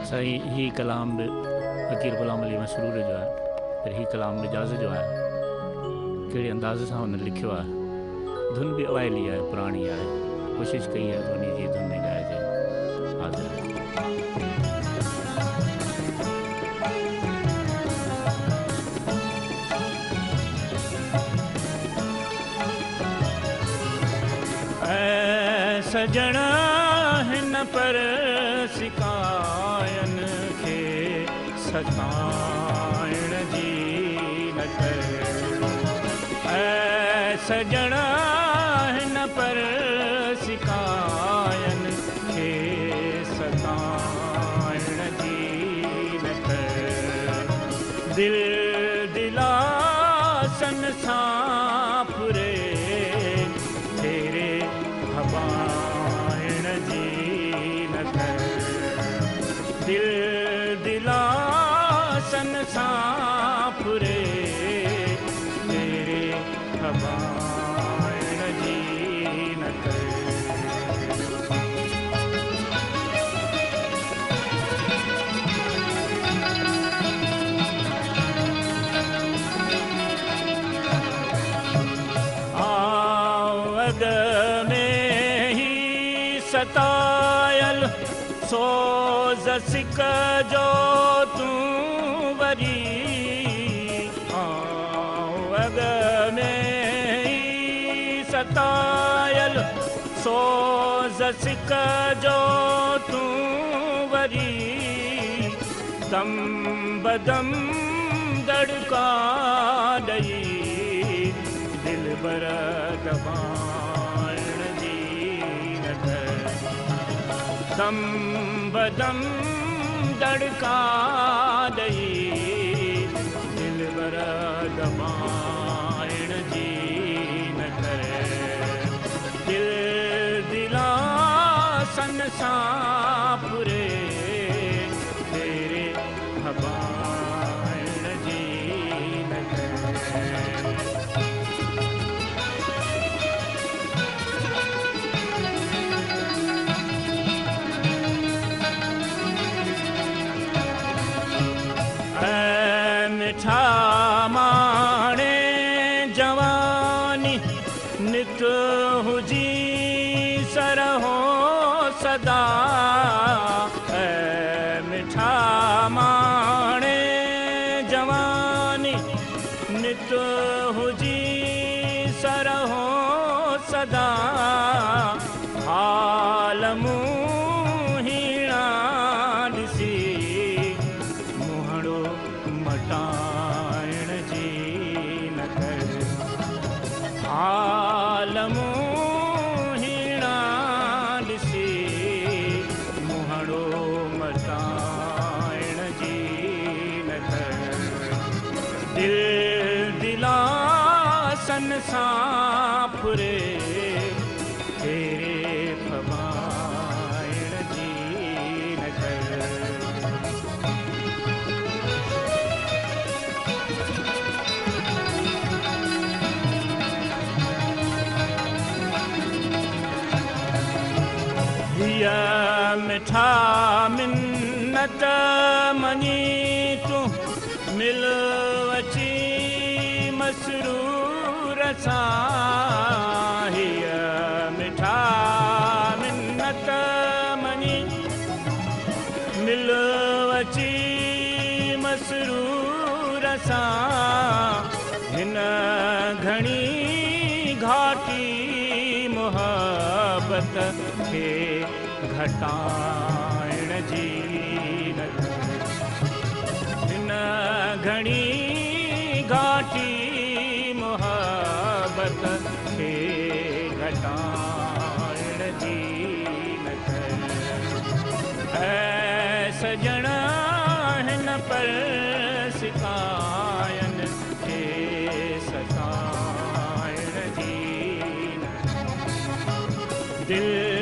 साईं ही कलाम बि फ़क़ीर ग़ुलाम अली मसरूर जो आहे, पर ही कलाम मिजाज़ जो आहे। कहिड़े अंदाज़ सां हुन लिखियो आहे। धुन बि अवाइली आहे, पुराणी आहे। कोशिशि कई आहे त उन जी धुन में ॻाइजे। हाज़िर सजणा हिन पर सिकायन खे सताइण जी न कर। सजणा हिन पर सिकायन खे सताइण जी न कर। दिल दिलासन सां फुरे तेरे हवाइण जी न कर। दिल दिलासन सां फुरे तेरे हवाइण जी न कर। आवद में ही सतायल सोज़ सिक जो तूं वरी। आवद में ही सतायल सोज़ सिक जो तूं वरी। दम बदम दड़का ॾई दिल बर दबाइण जी न कर। दम बदम दड़का ॾई दिल बर दबाइण जी न कर। दिल दिलासन सां फुरे तेरे हवाइण जी न कर। मिठा माणे जवानी नित हुजी सरहो सदा। मिठा माणे जवानी नित हुजी सरहो सदा। हाल मुहीणा ॾिसी मुहड़ो मटाइण जी न कर। हाल मुहीणा ॾिसी मुहड़ो मटाइण जी न कर। दिल दिलासन सां फुरे तेरे फवाइण जी न कर। हिया मिठा मिन्नत मनी तूं मिल अची मसरूर सां। हिया मिठा मिन्नत मनी मिल अची मसरूर सां। हिन घणी घाटी मोहब्बत खे घटाइण जी न कर। हिन घणी घाटी मोहब्बत खे घटाइण जी न कर। सजणा हिन पर सिकायन खे सताइण जी न कर। दिल